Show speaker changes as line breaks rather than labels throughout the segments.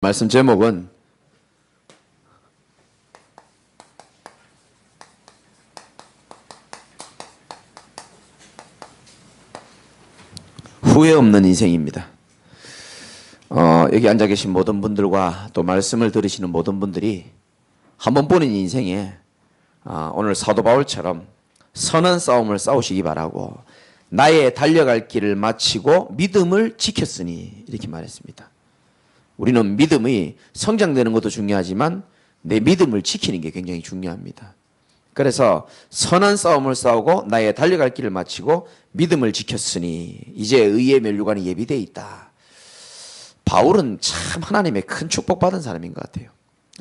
말씀 제목은 후회 없는 인생입니다. 여기 앉아 계신 모든 분들과 또 말씀을 들으시는 모든 분들이 한 번뿐인 인생에 오늘 사도 바울처럼 선한 싸움을 싸우시기 바라고, 나의 달려갈 길을 마치고 믿음을 지켰으니, 이렇게 말했습니다. 우리는 믿음이 성장되는 것도 중요하지만 내 믿음을 지키는 게 굉장히 중요합니다. 그래서 선한 싸움을 싸우고 나의 달려갈 길을 마치고 믿음을 지켰으니 이제 의의 면류관이 예비되어 있다. 바울은 참 하나님의 큰 축복받은 사람인 것 같아요.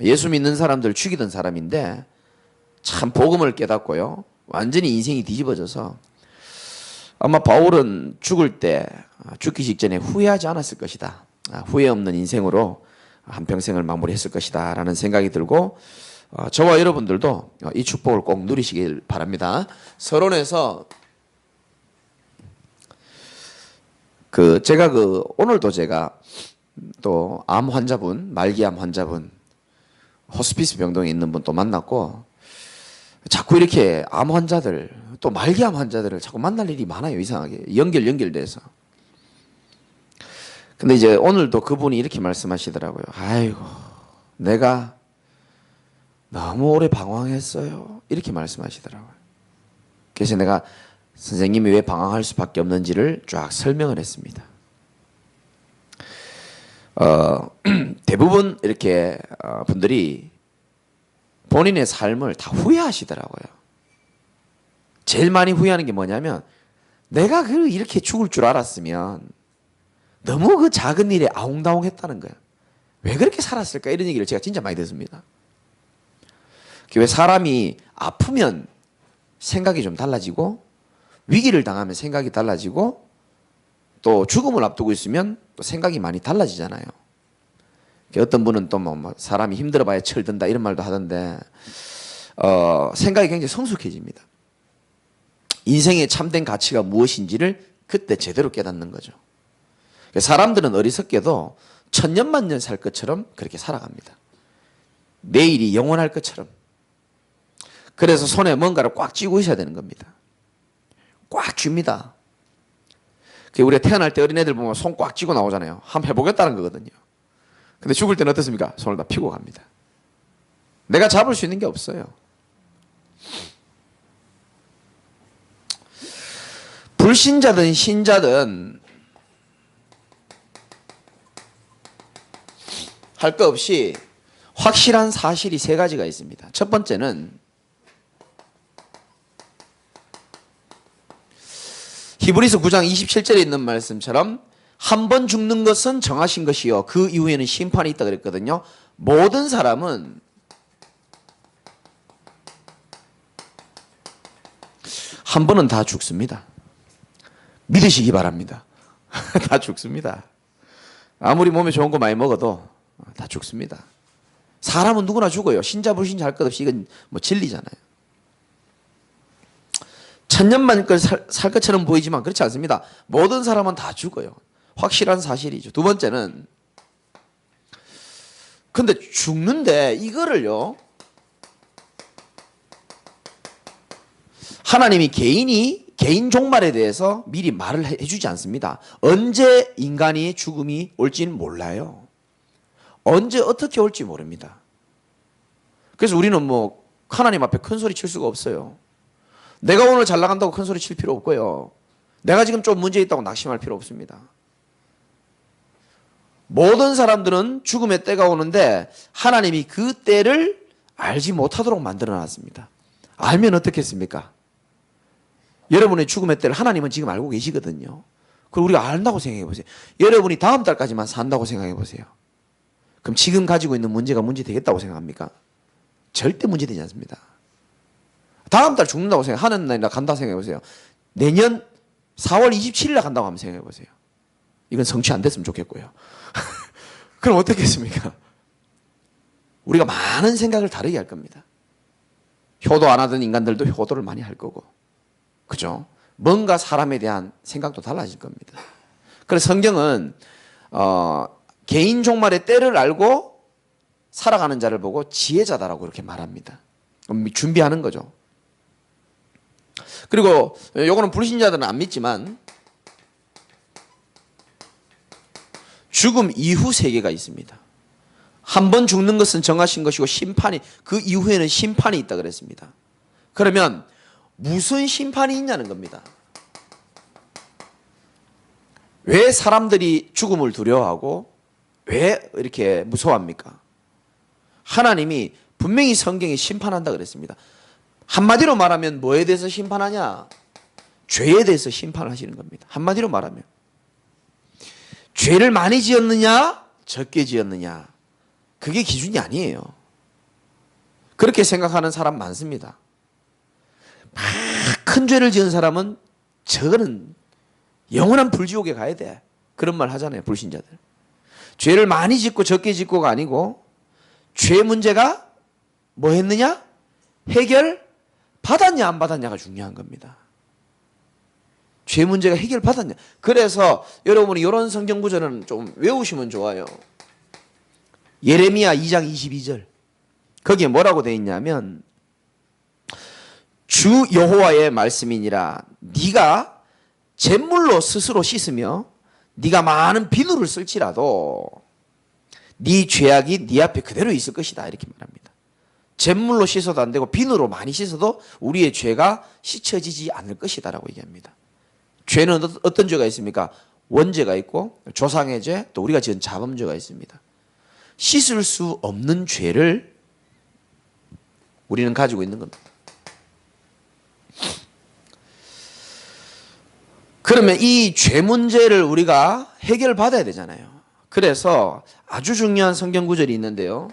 예수 믿는 사람들 죽이던 사람인데 참 복음을 깨닫고요, 완전히 인생이 뒤집어져서 아마 바울은 죽을 때, 죽기 직전에 후회하지 않았을 것이다. 후회 없는 인생으로 한평생을 마무리했을 것이다 라는 생각이 들고, 저와 여러분들도 이 축복을 꼭 누리시길 바랍니다. 서론에서 오늘도 제가 또 암 환자분, 말기암 환자분, 호스피스 병동에 있는 분 또 만났고, 자꾸 이렇게 암 환자들, 또 말기암 환자들을 자꾸 만날 일이 많아요. 이상하게 연결돼서. 근데 이제 오늘도 그분이 이렇게 말씀하시더라고요. 아이고, 내가 너무 오래 방황했어요. 이렇게 말씀하시더라고요. 그래서 내가 선생님이 왜 방황할 수밖에 없는지를 쫙 설명을 했습니다. 대부분 이렇게 분들이 본인의 삶을 다 후회하시더라고요. 제일 많이 후회하는 게 뭐냐면, 내가 이렇게 죽을 줄 알았으면 너무 그 작은 일에 아웅다웅 했다는 거야. 왜 그렇게 살았을까? 이런 얘기를 제가 진짜 많이 듣습니다. 왜 사람이 아프면 생각이 좀 달라지고, 위기를 당하면 생각이 달라지고, 또 죽음을 앞두고 있으면 또 생각이 많이 달라지잖아요. 어떤 분은 또 뭐 사람이 힘들어봐야 철든다 이런 말도 하던데, 생각이 굉장히 성숙해집니다. 인생의 참된 가치가 무엇인지를 그때 제대로 깨닫는 거죠. 사람들은 어리석게도 천년만년 살 것처럼 그렇게 살아갑니다. 내일이 영원할 것처럼. 그래서 손에 뭔가를 꽉 쥐고 있어야 되는 겁니다. 꽉 쥡니다. 우리가 태어날 때 어린애들 보면 손 꽉 쥐고 나오잖아요. 한번 해보겠다는 거거든요. 근데 죽을 때는 어떻습니까? 손을 다 펴고 갑니다. 내가 잡을 수 있는 게 없어요. 불신자든 신자든 할 것 없이 확실한 사실이 세 가지가 있습니다. 첫 번째는 히브리서 9장 27절에 있는 말씀처럼 한 번 죽는 것은 정하신 것이요 그 이후에는 심판이 있다 그랬거든요. 모든 사람은 한 번은 다 죽습니다. 믿으시기 바랍니다. 다 죽습니다. 아무리 몸에 좋은 거 많이 먹어도 다 죽습니다. 사람은 누구나 죽어요. 신자 불신자 할 것 없이 이건 뭐 진리잖아요. 천년만년 살 것처럼 보이지만 그렇지 않습니다. 모든 사람은 다 죽어요. 확실한 사실이죠. 두 번째는, 근데 죽는데 이거를요, 하나님이 개인 종말에 대해서 미리 말을 해주지 않습니다. 언제 인간이 죽음이 올지는 몰라요. 언제 어떻게 올지 모릅니다. 그래서 우리는 뭐 하나님 앞에 큰 소리 칠 수가 없어요. 내가 오늘 잘 나간다고 큰 소리 칠 필요 없고요. 내가 지금 좀 문제 있다고 낙심할 필요 없습니다. 모든 사람들은 죽음의 때가 오는데 하나님이 그 때를 알지 못하도록 만들어 놨습니다. 알면 어떻겠습니까? 여러분의 죽음의 때를 하나님은 지금 알고 계시거든요. 그걸 우리가 안다고 생각해 보세요. 여러분이 다음 달까지만 산다고 생각해 보세요. 그럼 지금 가지고 있는 문제가 문제 되겠다고 생각합니까? 절대 문제 되지 않습니다. 다음 달 죽는다고 생각하는 날이나 간다고 생각해 보세요. 내년 4월 27일 날 간다고 한번 생각해 보세요. 이건 성취 안 됐으면 좋겠고요. 그럼 어떻겠습니까? 우리가 많은 생각을 다르게 할 겁니다. 효도 안 하던 인간들도 효도를 많이 할 거고, 그죠? 뭔가 사람에 대한 생각도 달라질 겁니다. 그래서 성경은 개인 종말의 때를 알고 살아가는 자를 보고 지혜자다라고 이렇게 말합니다. 준비하는 거죠. 그리고 요거는 불신자들은 안 믿지만 죽음 이후 세계가 있습니다. 한 번 죽는 것은 정하신 것이고 심판이, 그 이후에는 심판이 있다 그랬습니다. 그러면 무슨 심판이 있냐는 겁니다. 왜 사람들이 죽음을 두려워하고 왜 이렇게 무서워합니까? 하나님이 분명히 성경에 심판한다 그랬습니다. 한마디로 말하면 뭐에 대해서 심판하냐? 죄에 대해서 심판하시는 겁니다. 한마디로 말하면 죄를 많이 지었느냐 적게 지었느냐 그게 기준이 아니에요. 그렇게 생각하는 사람 많습니다. 막 큰 죄를 지은 사람은 저거는 영원한 불지옥에 가야 돼. 그런 말 하잖아요, 불신자들. 죄를 많이 짓고 적게 짓고가 아니고 죄 문제가 뭐 했느냐? 해결 받았냐 안 받았냐가 중요한 겁니다. 죄 문제가 해결 받았냐. 그래서 여러분이 이런 성경 구절은 좀 외우시면 좋아요. 예레미야 2장 22절. 거기에 뭐라고 되어 있냐면 주 여호와의 말씀이니라. 네가 잿물로 스스로 씻으며 네가 많은 비누를 쓸지라도 네 죄악이 네 앞에 그대로 있을 것이다. 이렇게 말합니다. 잿물로 씻어도 안 되고 비누로 많이 씻어도 우리의 죄가 씻혀지지 않을 것이다 라고 얘기합니다. 죄는 어떤 죄가 있습니까? 원죄가 있고 조상의 죄, 또 우리가 지은 자범죄가 있습니다. 씻을 수 없는 죄를 우리는 가지고 있는 겁니다. 그러면 이 죄 문제를 우리가 해결받아야 되잖아요. 그래서 아주 중요한 성경 구절이 있는데요.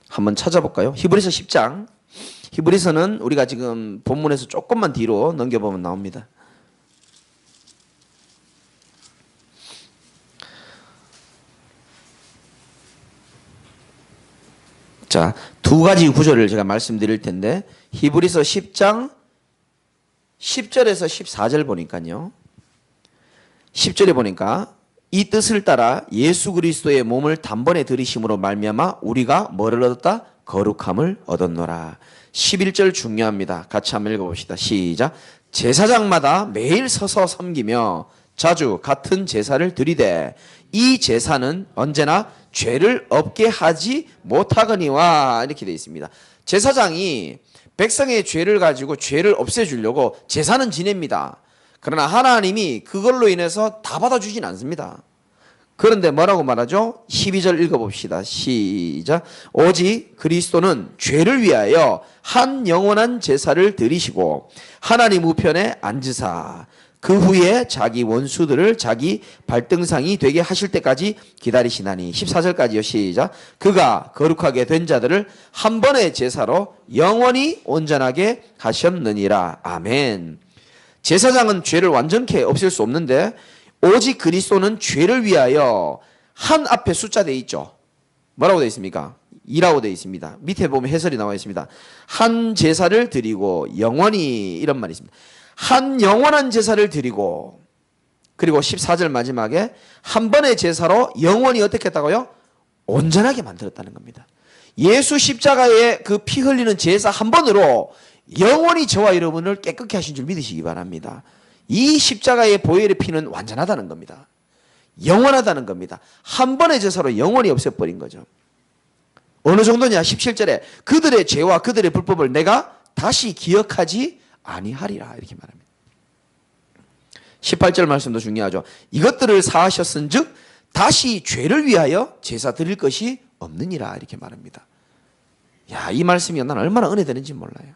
한번 찾아볼까요? 히브리서 10장. 히브리서는 우리가 지금 본문에서 조금만 뒤로 넘겨보면 나옵니다. 자, 두 가지 구절을 제가 말씀드릴 텐데 히브리서 10장 10절에서 14절 보니까요. 10절에 보니까 이 뜻을 따라 예수 그리스도의 몸을 단번에 들이심으로 말미암아 우리가 뭐를 얻었다? 거룩함을 얻었노라. 11절 중요합니다. 같이 한번 읽어봅시다. 시작. 제사장마다 매일 서서 섬기며 자주 같은 제사를 드리되 이 제사는 언제나 죄를 없게 하지 못하거니와. 이렇게 되어 있습니다. 제사장이 백성의 죄를 가지고 죄를 없애주려고 제사는 지냅니다. 그러나 하나님이 그걸로 인해서 다 받아주진 않습니다. 그런데 뭐라고 말하죠? 12절 읽어봅시다. 시작. 오직 그리스도는 죄를 위하여 한 영원한 제사를 드리시고 하나님 우편에 앉으사 그 후에 자기 원수들을 자기 발등상이 되게 하실 때까지 기다리시나니. 14절까지요. 시작. 그가 거룩하게 된 자들을 한 번의 제사로 영원히 온전하게 하셨느니라. 아멘. 제사장은 죄를 완전케 없앨 수 없는데 오직 그리스도는 죄를 위하여 한 앞에 숫자 되어 있죠. 뭐라고 되어 있습니까? 2라고 되어 있습니다. 밑에 보면 해설이 나와 있습니다. 한 제사를 드리고 영원히, 이런 말이 있습니다. 한 영원한 제사를 드리고, 그리고 14절 마지막에 한 번의 제사로 영원히 어떻게 했다고요? 온전하게 만들었다는 겁니다. 예수 십자가의 그 피 흘리는 제사 한 번으로 영원히 저와 여러분을 깨끗게 하신 줄 믿으시기 바랍니다. 이 십자가의 보혈의 피는 완전하다는 겁니다. 영원하다는 겁니다. 한 번의 제사로 영원히 없애버린 거죠. 어느 정도냐? 17절에 그들의 죄와 그들의 불법을 내가 다시 기억하지 아니하리라. 이렇게 말합니다. 18절 말씀도 중요하죠. 이것들을 사하셨은 즉 다시 죄를 위하여 제사 드릴 것이 없느니라. 이렇게 말합니다. 야, 이 말씀이 난 얼마나 은혜되는지 몰라요.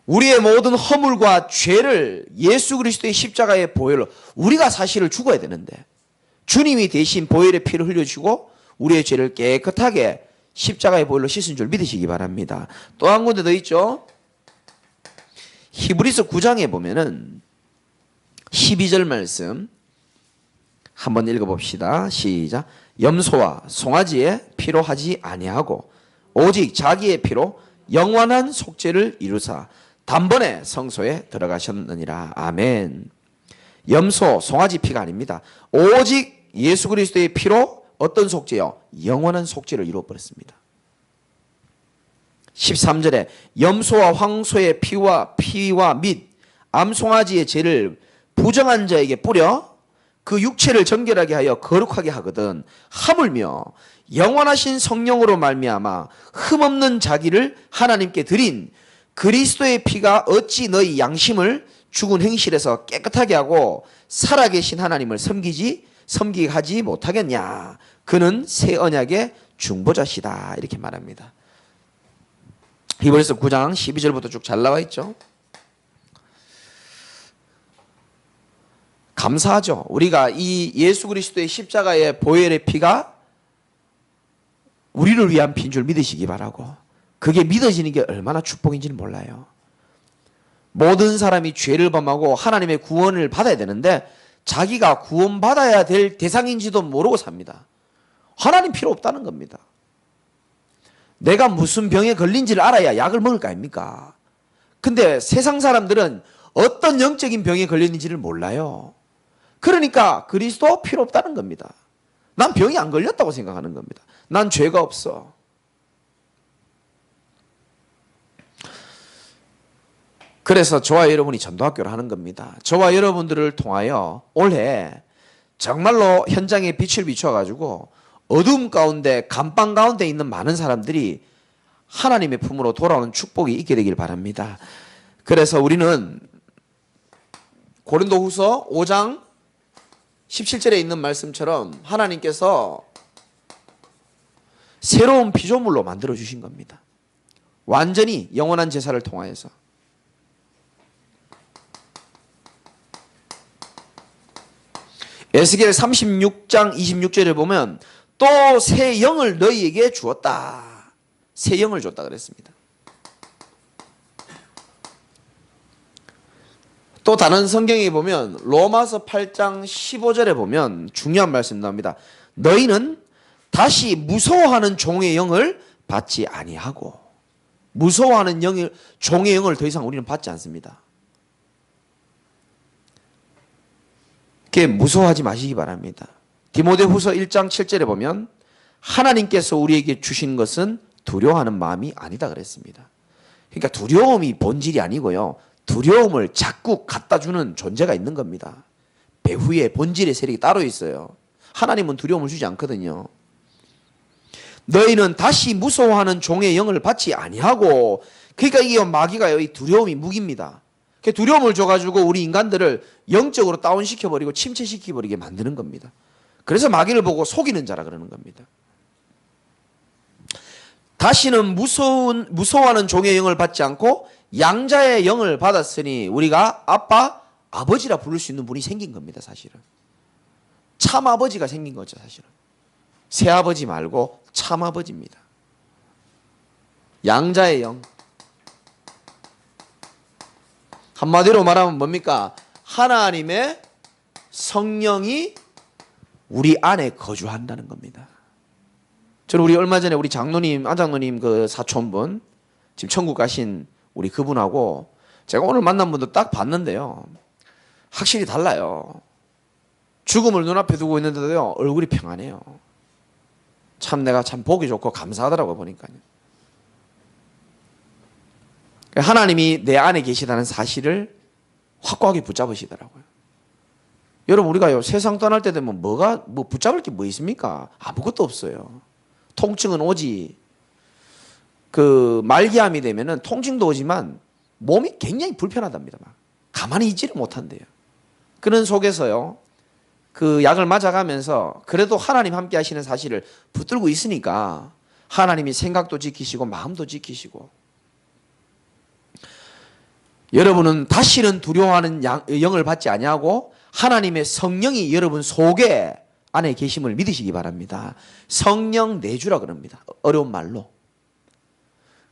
우리의 모든 허물과 죄를 예수 그리스도의 십자가의 보혈로, 우리가 사실을 죽어야 되는데 주님이 대신 보혈의 피를 흘려주시고 우리의 죄를 깨끗하게 십자가의 보혈로 씻은 줄 믿으시기 바랍니다. 또 한 군데 더 있죠. 히브리서 9장에 보면은 12절 말씀 한번 읽어봅시다. 시작. 염소와 송아지의 피로 하지 아니하고 오직 자기의 피로 영원한 속죄를 이루사 단번에 성소에 들어가셨느니라. 아멘. 염소, 송아지 피가 아닙니다. 오직 예수 그리스도의 피로 어떤 속죄요? 영원한 속죄를 이루어버렸습니다. 13절에 염소와 황소의 피와 및 암송아지의 죄를 부정한 자에게 뿌려 그 육체를 정결하게 하여 거룩하게 하거든. 하물며 영원하신 성령으로 말미암아 흠없는 자기를 하나님께 드린 그리스도의 피가 어찌 너희 양심을 죽은 행실에서 깨끗하게 하고 살아계신 하나님을 섬기게 하지 못하겠냐. 그는 새 언약의 중보자시다. 이렇게 말합니다. 히브리서 9장 12절부터 쭉 잘 나와 있죠. 감사하죠. 우리가 이 예수 그리스도의 십자가의 보혈의 피가 우리를 위한 피인 줄 믿으시기 바라고, 그게 믿어지는 게 얼마나 축복인지는 몰라요. 모든 사람이 죄를 범하고 하나님의 구원을 받아야 되는데 자기가 구원받아야 될 대상인지도 모르고 삽니다. 하나님 필요 없다는 겁니다. 내가 무슨 병에 걸린지를 알아야 약을 먹을 거 아닙니까? 근데 세상 사람들은 어떤 영적인 병에 걸렸는지를 몰라요. 그러니까 그리스도 필요 없다는 겁니다. 난 병이 안 걸렸다고 생각하는 겁니다. 난 죄가 없어. 그래서 저와 여러분이 전도학교를 하는 겁니다. 저와 여러분들을 통하여 올해 정말로 현장에 빛을 비춰가지고 어둠 가운데, 감방 가운데 있는 많은 사람들이 하나님의 품으로 돌아오는 축복이 있게 되길 바랍니다. 그래서 우리는 고린도후서 5장 17절에 있는 말씀처럼 하나님께서 새로운 피조물로 만들어 주신 겁니다. 완전히 영원한 제사를 통하여서. 에스겔 36장 26절에 보면 또 새 영을 너희에게 주었다. 새 영을 줬다 그랬습니다. 또 다른 성경에 보면 로마서 8장 15절에 보면 중요한 말씀 나옵니다. 너희는 다시 무서워하는 종의 영을 받지 아니하고, 무서워하는 종의 영을 더 이상 우리는 받지 않습니다. 그게 무서워하지 마시기 바랍니다. 디모데후서 1장 7절에 보면 하나님께서 우리에게 주신 것은 두려워하는 마음이 아니다 그랬습니다. 그러니까 두려움이 본질이 아니고요, 두려움을 자꾸 갖다 주는 존재가 있는 겁니다. 배후에 본질의 세력이 따로 있어요. 하나님은 두려움을 주지 않거든요. 너희는 다시 무서워하는 종의 영을 받지 아니하고, 그러니까 이게 마귀가요, 이 두려움이 무기입니다. 두려움을 줘가지고 우리 인간들을 영적으로 다운시켜버리고 침체시켜버리게 만드는 겁니다. 그래서 마귀를 보고 속이는 자라 그러는 겁니다. 다시는 무서워하는 종의 영을 받지 않고 양자의 영을 받았으니 우리가 아빠, 아버지라 부를 수 있는 분이 생긴 겁니다. 사실은 참아버지가 생긴 거죠. 사실은 새아버지 말고 참아버지입니다. 양자의 영. 한마디로 말하면 뭡니까? 하나님의 성령이 우리 안에 거주한다는 겁니다. 저는 우리 얼마 전에 우리 장로님, 안장로님 그 사촌분, 지금 천국 가신 우리 그분하고 제가 오늘 만난 분도 딱 봤는데요, 확실히 달라요. 죽음을 눈앞에 두고 있는데도요, 얼굴이 평안해요. 참 내가 참 보기 좋고 감사하더라고요, 보니까요. 하나님이 내 안에 계시다는 사실을 확고하게 붙잡으시더라고요. 여러분, 우리가요, 세상 떠날 때 되면 뭐 붙잡을 게 뭐 있습니까? 아무것도 없어요. 통증은 오지. 그 말기암이 되면은 통증도 오지만 몸이 굉장히 불편하답니다. 막 가만히 있지를 못한대요. 그런 속에서요, 그 약을 맞아가면서 그래도 하나님 함께 하시는 사실을 붙들고 있으니까 하나님이 생각도 지키시고 마음도 지키시고, 여러분은 다시는 두려워하는 영을 받지 아니하고 하나님의 성령이 여러분 속에 안에 계심을 믿으시기 바랍니다. 성령 내주라 그럽니다. 어려운 말로.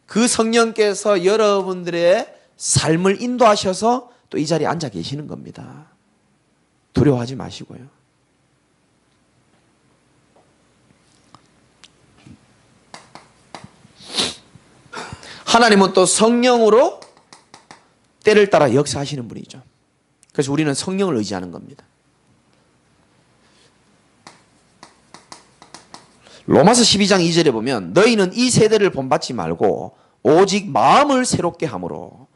그 성령께서 여러분들의 삶을 인도하셔서 또 이 자리에 앉아 계시는 겁니다. 두려워하지 마시고요. 하나님은 또 성령으로 때를 따라 역사하시는 분이죠. 그래서 우리는 성령을 의지하는 겁니다. 로마서 12장 2절에 보면 너희는 이 세대를 본받지 말고 오직 마음을 새롭게 함으로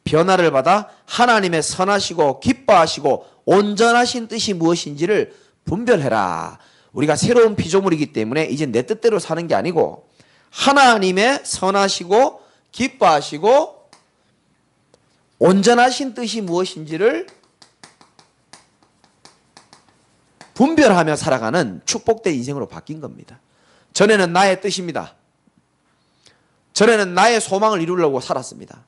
변화를 받아 하나님의 선하시고 기뻐하시고 온전하신 뜻이 무엇인지를 분별해라. 우리가 새로운 피조물이기 때문에 이제 내 뜻대로 사는 게 아니고 하나님의 선하시고 기뻐하시고 온전하신 뜻이 무엇인지를 분별하며 살아가는 축복된 인생으로 바뀐 겁니다. 전에는 나의 뜻입니다. 전에는 나의 소망을 이루려고 살았습니다.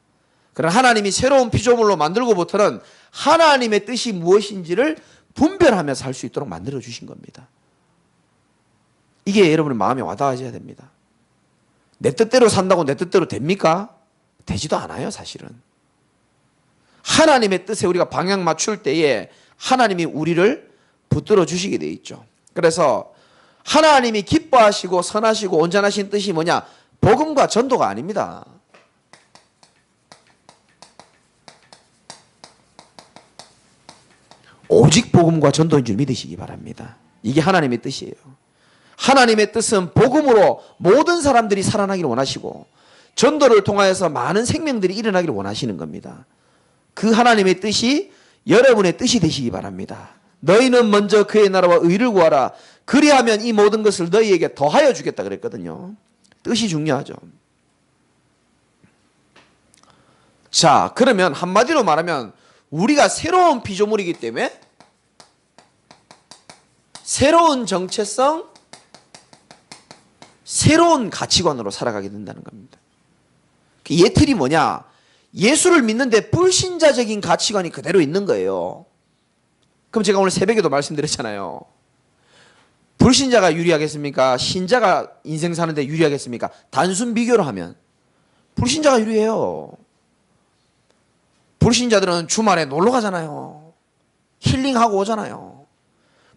그러나 하나님이 새로운 피조물로 만들고부터는 하나님의 뜻이 무엇인지를 분별하며 살 수 있도록 만들어 주신 겁니다. 이게 여러분의 마음에 와닿아져야 됩니다. 내 뜻대로 산다고 내 뜻대로 됩니까? 되지도 않아요, 사실은. 하나님의 뜻에 우리가 방향 맞출 때에 하나님이 우리를 붙들어 주시게 돼 있죠. 그래서 하나님이 기뻐하시고 선하시고 온전하신 뜻이 뭐냐? 복음과 전도가 아닙니다. 오직 복음과 전도인 줄 믿으시기 바랍니다. 이게 하나님의 뜻이에요. 하나님의 뜻은 복음으로 모든 사람들이 살아나기를 원하시고 전도를 통하여서 많은 생명들이 일어나기를 원하시는 겁니다. 그 하나님의 뜻이 여러분의 뜻이 되시기 바랍니다. 너희는 먼저 그의 나라와 의를 구하라. 그리하면 이 모든 것을 너희에게 더하여 주겠다 그랬거든요. 뜻이 중요하죠. 자, 그러면 한마디로 말하면 우리가 새로운 피조물이기 때문에 새로운 정체성, 새로운 가치관으로 살아가게 된다는 겁니다. 예틀이 뭐냐? 예수를 믿는데 불신자적인 가치관이 그대로 있는 거예요. 그럼 제가 오늘 새벽에도 말씀드렸잖아요. 불신자가 유리하겠습니까? 신자가 인생 사는데 유리하겠습니까? 단순 비교로 하면 불신자가 유리해요. 불신자들은 주말에 놀러 가잖아요. 힐링하고 오잖아요.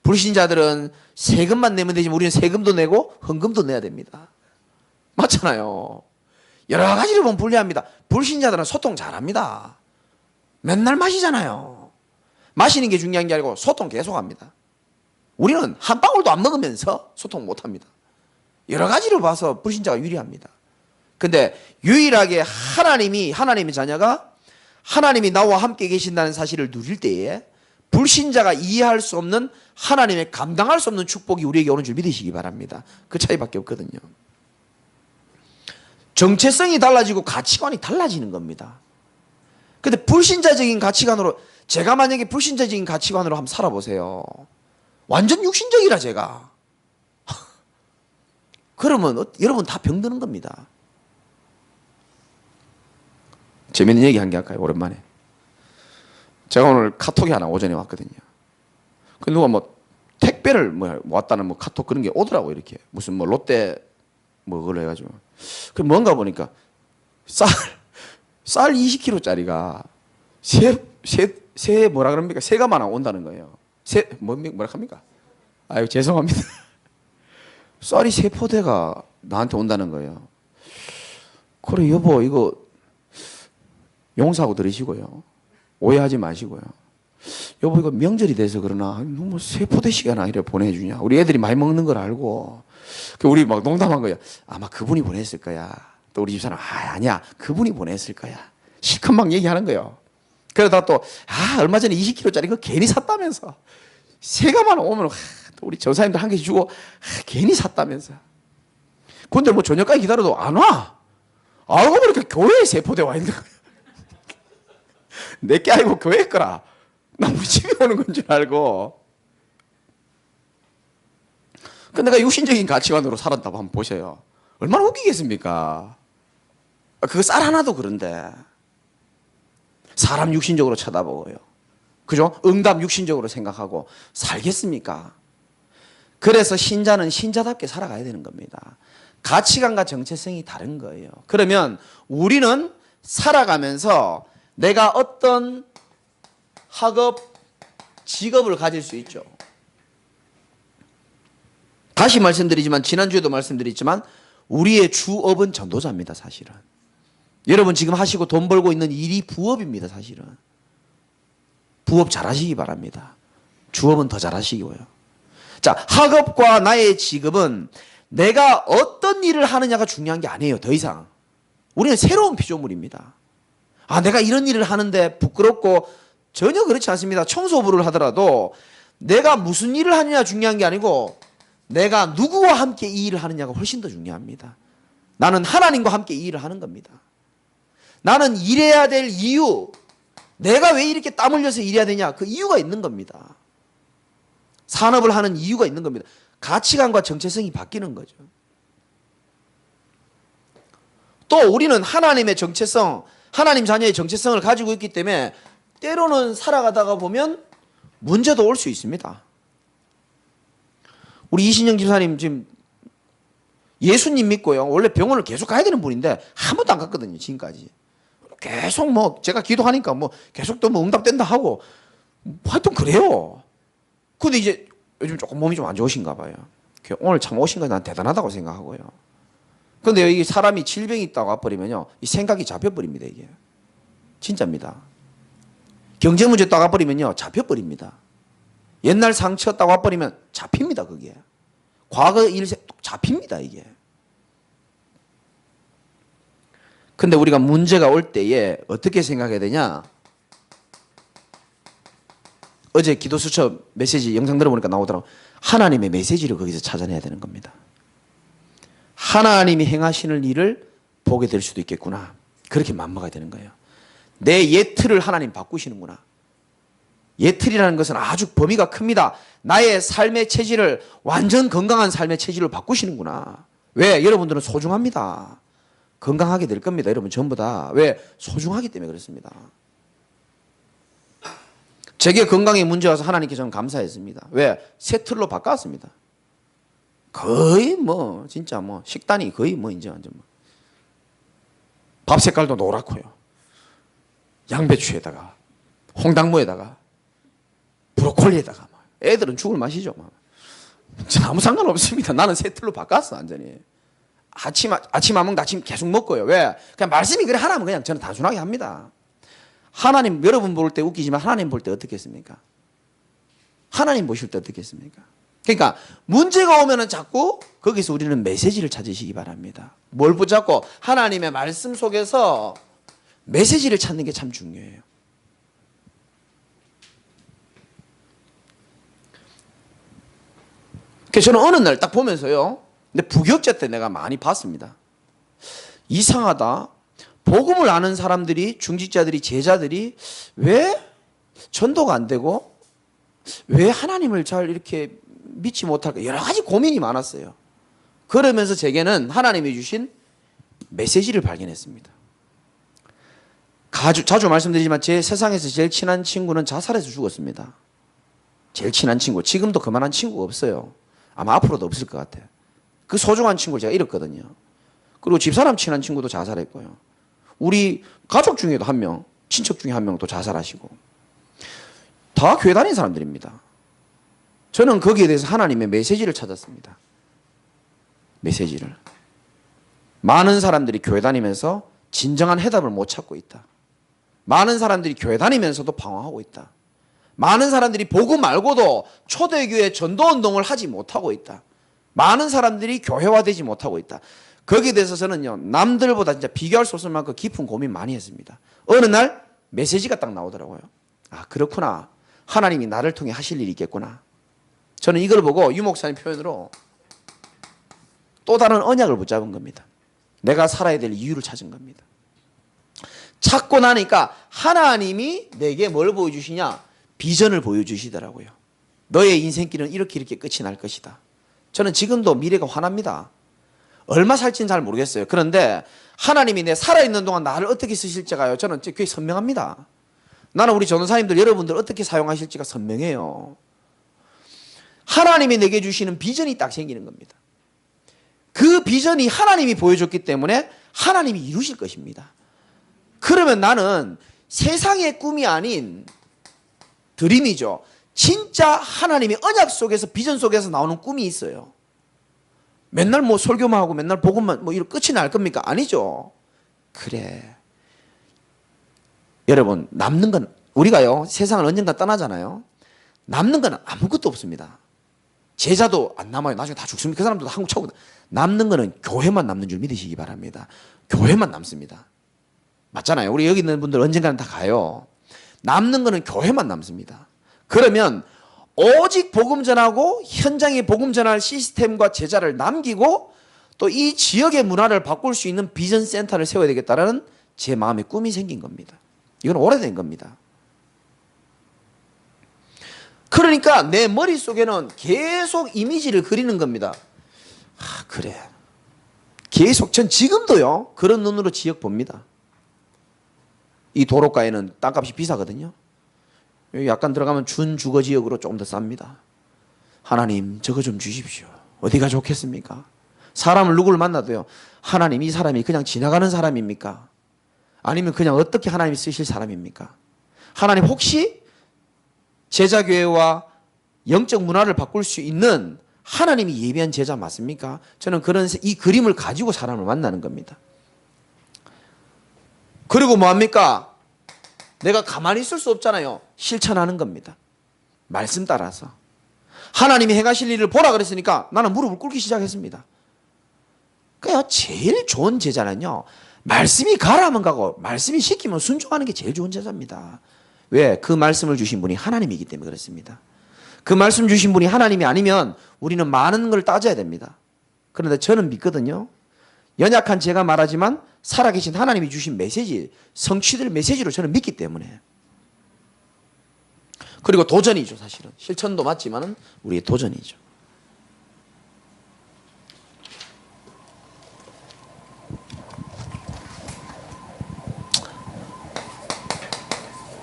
불신자들은 세금만 내면 되지만 우리는 세금도 내고 헌금도 내야 됩니다. 맞잖아요. 여러 가지로 보면 불리합니다. 불신자들은 소통 잘합니다. 맨날 마시잖아요. 마시는 게 중요한 게 아니고 소통 계속합니다. 우리는 한 방울도 안 먹으면서 소통 못합니다. 여러 가지로 봐서 불신자가 유리합니다. 근데 유일하게 하나님의 자녀가 하나님이 나와 함께 계신다는 사실을 누릴 때에 불신자가 이해할 수 없는 하나님의 감당할 수 없는 축복이 우리에게 오는 줄 믿으시기 바랍니다. 그 차이밖에 없거든요. 정체성이 달라지고 가치관이 달라지는 겁니다. 근데 불신자적인 가치관으로 제가 만약에 불신자적인 가치관으로 한번 살아보세요. 완전 육신적이라 제가. 그러면 여러분 다 병드는 겁니다. 재밌는 얘기 한 개 할까요? 오랜만에. 제가 오늘 카톡이 하나 오전에 왔거든요. 그 누가 뭐 택배를 왔다는 뭐 카톡 그런 게 오더라고 이렇게. 무슨 뭐 롯데 뭐 그걸 해가지고. 그 뭔가 보니까 쌀 20kg짜리가 세 뭐라 그럽니까? 세가만 하나 온다는 거예요. 뭐라 합니까? 아유 죄송합니다. 쌀이 세 포대가 나한테 온다는 거예요. 그래 여보 이거 용서하고 들으시고요. 오해하지 마시고요. 여보 이거 명절이 돼서 그러나 뭐 세 포대씩이나 이래 보내주냐. 우리 애들이 많이 먹는 걸 알고 우리 막 농담한 거야. 아마 그분이 보냈을 거야. 또 우리 집사람 아니야 그분이 보냈을 거야. 실컷 막 얘기하는 거예요. 그러다 또 얼마 전에 20kg짜리 그거 괜히 샀다면서 세가만 오면 또 우리 전사님들 한 개씩 주고 괜히 샀다면서. 근데 뭐 저녁까지 기다려도 안 와. 알고 보니까 교회에 세 포대 와 있는 거야. 내게 아니고 교회 거라. 나 우리 집에 오는 건 줄 알고. 근데 내가 육신적인 가치관으로 살았다고 한번 보셔요. 얼마나 웃기겠습니까? 그거 쌀 하나도 그런데. 사람 육신적으로 쳐다보고요. 그죠? 응답 육신적으로 생각하고 살겠습니까? 그래서 신자는 신자답게 살아가야 되는 겁니다. 가치관과 정체성이 다른 거예요. 그러면 우리는 살아가면서 내가 어떤 학업, 직업을 가질 수 있죠. 다시 말씀드리지만 지난주에도 말씀드렸지만 우리의 주업은 전도자입니다. 사실은. 여러분 지금 하시고 돈 벌고 있는 일이 부업입니다. 사실은. 부업 잘하시기 바랍니다. 주업은 더 잘하시고요. 자, 학업과 나의 직업은 내가 어떤 일을 하느냐가 중요한 게 아니에요. 더 이상. 우리는 새로운 피조물입니다. 아, 내가 이런 일을 하는데 부끄럽고 전혀 그렇지 않습니다. 청소부를 하더라도 내가 무슨 일을 하느냐 중요한 게 아니고 내가 누구와 함께 이 일을 하느냐가 훨씬 더 중요합니다. 나는 하나님과 함께 이 일을 하는 겁니다. 나는 일해야 될 이유, 내가 왜 이렇게 땀 흘려서 일해야 되냐, 그 이유가 있는 겁니다. 산업을 하는 이유가 있는 겁니다. 가치관과 정체성이 바뀌는 거죠. 또 우리는 하나님의 정체성, 하나님 자녀의 정체성을 가지고 있기 때문에 때로는 살아가다가 보면 문제도 올 수 있습니다. 우리 이신영 집사님 지금 예수님 믿고요. 원래 병원을 계속 가야 되는 분인데 한 번도 안 갔거든요. 지금까지. 계속 뭐 제가 기도하니까 뭐 계속 또 뭐 응답된다 하고 하여튼 그래요. 근데 이제 요즘 조금 몸이 좀 안 좋으신가 봐요. 오늘 참 오신 거 난 대단하다고 생각하고요. 근데 이 사람이 질병이 있다고 와버리면요. 이 생각이 잡혀버립니다. 이게. 진짜입니다. 경제 문제 딱 와버리면요. 잡혀버립니다. 옛날 상처 딱 와버리면 잡힙니다. 그게. 과거 일 잡힙니다. 이게. 근데 우리가 문제가 올 때에 어떻게 생각해야 되냐? 어제 기도수첩 메시지 영상 들어보니까 나오더라고. 하나님의 메시지를 거기서 찾아내야 되는 겁니다. 하나님이 행하시는 일을 보게 될 수도 있겠구나. 그렇게 맘먹어야 되는 거예요. 내 옛틀을 하나님 바꾸시는구나. 옛틀이라는 것은 아주 범위가 큽니다. 나의 삶의 체질을 완전 건강한 삶의 체질로 바꾸시는구나. 왜? 여러분들은 소중합니다. 건강하게 될 겁니다. 여러분 전부 다. 왜? 소중하기 때문에 그렇습니다. 제게 건강에 문제 와서 하나님께 저는 감사했습니다. 왜? 새 틀로 바꿨습니다. 거의 뭐 진짜 뭐 식단이 거의 뭐 이제 완전 뭐 밥 색깔도 노랗고요. 양배추에다가 홍당무에다가 브로콜리에다가 막. 애들은 죽을 맛이죠. 막. 아무 상관없습니다. 나는 새 틀로 바꿨어 완전히. 아침 안 먹는다 아침 계속 먹고요. 왜? 그냥 말씀이 그래 하라면 그냥 저는 단순하게 합니다. 하나님 여러분 볼 때 웃기지만 하나님 볼 때 어떻게 했습니까? 하나님 보실 때 어떻게 했습니까? 그러니까 문제가 오면은 자꾸 거기서 우리는 메시지를 찾으시기 바랍니다. 뭘 붙잡고 하나님의 말씀 속에서 메시지를 찾는 게 참 중요해요. 그래서 저는 어느 날 딱 보면서요. 근데 부교육자 때 내가 많이 봤습니다. 이상하다. 복음을 아는 사람들이 중직자들이 제자들이 왜 전도가 안 되고 왜 하나님을 잘 이렇게 믿지 못할까 여러 가지 고민이 많았어요. 그러면서 제게는 하나님이 주신 메시지를 발견했습니다. 자주 말씀드리지만 제 세상에서 제일 친한 친구는 자살해서 죽었습니다. 제일 친한 친구. 지금도 그만한 친구가 없어요. 아마 앞으로도 없을 것 같아요. 그 소중한 친구를 제가 잃었거든요. 그리고 집사람 친한 친구도 자살했고요. 우리 가족 중에도 한 명, 친척 중에 한 명도 자살하시고 다 교회 다니는 사람들입니다. 저는 거기에 대해서 하나님의 메시지를 찾았습니다. 메시지를. 많은 사람들이 교회 다니면서 진정한 해답을 못 찾고 있다. 많은 사람들이 교회 다니면서도 방황하고 있다. 많은 사람들이 복음 말고도 초대교회 전도운동을 하지 못하고 있다. 많은 사람들이 교회화되지 못하고 있다. 거기에 대해서 저는요 남들보다 진짜 비교할 수 없을 만큼 깊은 고민 많이 했습니다. 어느 날 메시지가 딱 나오더라고요. 아 그렇구나. 하나님이 나를 통해 하실 일이 있겠구나. 저는 이걸 보고 유 목사님 표현으로 또 다른 언약을 붙잡은 겁니다. 내가 살아야 될 이유를 찾은 겁니다. 찾고 나니까 하나님이 내게 뭘 보여주시냐? 비전을 보여주시더라고요. 너의 인생길은 이렇게 끝이 날 것이다. 저는 지금도 미래가 환합니다. 얼마 살지는 잘 모르겠어요. 그런데 하나님이 내 살아있는 동안 나를 어떻게 쓰실지가요. 저는 꽤 선명합니다. 나는 우리 전도사님들 여러분들 어떻게 사용하실지가 선명해요. 하나님이 내게 주시는 비전이 딱 생기는 겁니다. 그 비전이 하나님이 보여줬기 때문에 하나님이 이루실 것입니다. 그러면 나는 세상의 꿈이 아닌 드림이죠. 진짜 하나님이 언약 속에서 비전 속에서 나오는 꿈이 있어요. 맨날 뭐 설교만 하고 맨날 복음만 뭐 이런 끝이 날 겁니까? 아니죠. 그래. 여러분 남는 건 우리가요 세상을 언젠가 떠나잖아요. 남는 건 아무것도 없습니다. 제자도 안 남아요. 나중에 다 죽습니다. 그 사람들도 한국 차고 남는 거는 교회만 남는 줄 믿으시기 바랍니다. 교회만 남습니다. 맞잖아요. 우리 여기 있는 분들 언젠가는 다 가요. 남는 거는 교회만 남습니다. 그러면 오직 복음 전하고 현장에 복음 전할 시스템과 제자를 남기고 또 이 지역의 문화를 바꿀 수 있는 비전 센터를 세워야 되겠다라는 제 마음의 꿈이 생긴 겁니다. 이건 오래된 겁니다. 그러니까 내 머릿속에는 계속 이미지를 그리는 겁니다. 아, 그래. 계속 전 지금도요. 그런 눈으로 지역 봅니다. 이 도로가에는 땅값이 비싸거든요. 여기 약간 들어가면 준주거 지역으로 조금 더 쌉니다. 하나님 저거 좀 주십시오. 어디가 좋겠습니까? 사람을 누구를 만나도요. 하나님 이 사람이 그냥 지나가는 사람입니까? 아니면 그냥 어떻게 하나님이 쓰실 사람입니까? 하나님 혹시 제자교회와 영적 문화를 바꿀 수 있는 하나님이 예비한 제자 맞습니까? 저는 이 그림을 가지고 사람을 만나는 겁니다. 그리고 뭐합니까? 내가 가만히 있을 수 없잖아요. 실천하는 겁니다. 말씀 따라서. 하나님이 행하실 일을 보라 그랬으니까 나는 무릎을 꿇기 시작했습니다. 그러니까 제일 좋은 제자는요. 말씀이 가라면 가고 말씀이 시키면 순종하는 게 제일 좋은 제자입니다. 왜? 그 말씀을 주신 분이 하나님이기 때문에 그렇습니다. 그 말씀 주신 분이 하나님이 아니면 우리는 많은 걸 따져야 됩니다. 그런데 저는 믿거든요. 연약한 제가 말하지만 살아계신 하나님이 주신 메시지, 성취될 메시지로 저는 믿기 때문에. 그리고 도전이죠, 사실은. 실천도 맞지만 우리의 도전이죠.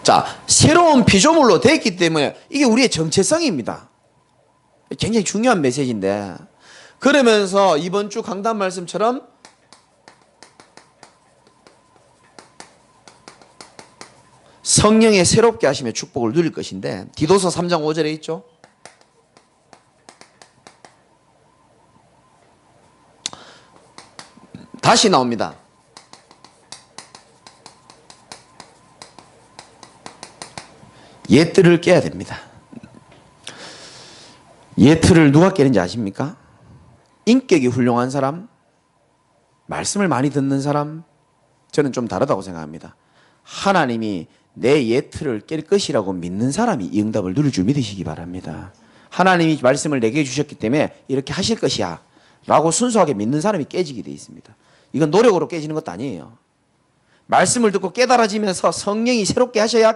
자, 새로운 피조물로 되었기 때문에 이게 우리의 정체성입니다. 굉장히 중요한 메시지인데, 그러면서 이번 주 강단 말씀처럼 성령의 새롭게 하시며 축복을 누릴 것인데, 디도서 3장 5절에 있죠. 다시 나옵니다. 옛틀을 깨야 됩니다. 옛틀을 누가 깨는지 아십니까? 인격이 훌륭한 사람, 말씀을 많이 듣는 사람, 저는 좀 다르다고 생각합니다. 하나님이 내 옛틀을 깰 것이라고 믿는 사람이 이 응답을 누릴 줄 믿으시기 바랍니다. 하나님이 말씀을 내게 주셨기 때문에 이렇게 하실 것이야 라고 순수하게 믿는 사람이 깨지게 되어 있습니다. 이건 노력으로 깨지는 것도 아니에요. 말씀을 듣고 깨달아지면서 성령이 새롭게 하셔야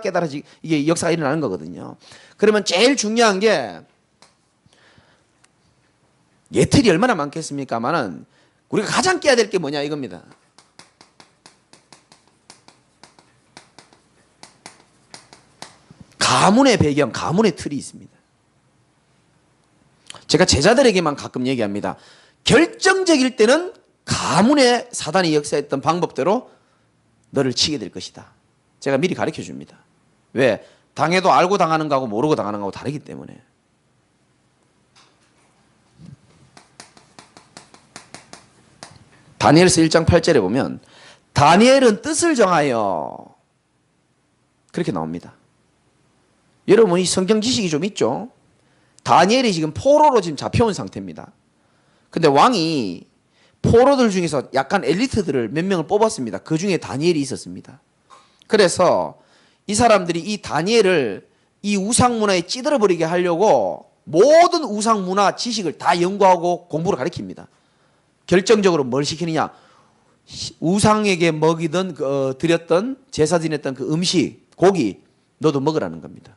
이게 역사가 일어나는 거거든요. 그러면 제일 중요한 게 예틀이 얼마나 많겠습니까만은 우리가 가장 깨야 될 게 뭐냐 이겁니다. 가문의 배경, 가문의 틀이 있습니다. 제가 제자들에게만 가끔 얘기합니다. 결정적일 때는 가문의 사단이 역사했던 방법대로 너를 치게 될 것이다. 제가 미리 가르쳐 줍니다. 왜? 당해도 알고 당하는 거하고 모르고 당하는 거하고 다르기 때문에. 다니엘서 1장 8절에 보면 다니엘은 뜻을 정하여 그렇게 나옵니다. 여러분 이 성경 지식이 좀 있죠? 다니엘이 지금 포로로 지금 잡혀온 상태입니다. 근데 왕이 포로들 중에서 약간 엘리트들을 몇 명을 뽑았습니다. 그 중에 다니엘이 있었습니다. 그래서 이 사람들이 이 다니엘을 이 우상문화에 찌들어버리게 하려고 모든 우상문화 지식을 다 연구하고 공부를 가르칩니다. 결정적으로 뭘 시키느냐? 우상에게 먹이던 드렸던 제사 지냈던 그 음식, 고기 너도 먹으라는 겁니다.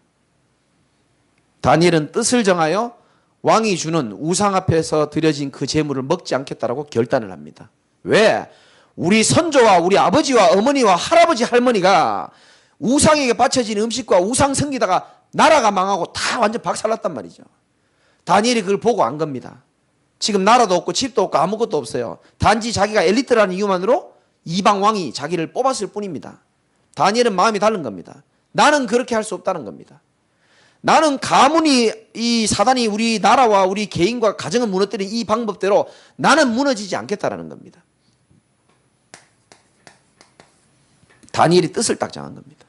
다니엘은 뜻을 정하여 왕이 주는 우상 앞에서 드려진 그 제물을 먹지 않겠다라고 결단을 합니다. 왜? 우리 선조와 우리 아버지와 어머니와 할아버지 할머니가 우상에게 바쳐진 음식과 우상 섬기다가 나라가 망하고 다 완전 박살났단 말이죠. 다니엘이 그걸 보고 안 겁니다. 지금 나라도 없고 집도 없고 아무것도 없어요. 단지 자기가 엘리트라는 이유만으로 이방 왕이 자기를 뽑았을 뿐입니다. 다니엘은 마음이 다른 겁니다. 나는 그렇게 할 수 없다는 겁니다. 나는 가문이 이 사단이 우리 나라와 우리 개인과 가정을 무너뜨린 이 방법대로 나는 무너지지 않겠다라는 겁니다. 다니엘이 뜻을 딱 정한 겁니다.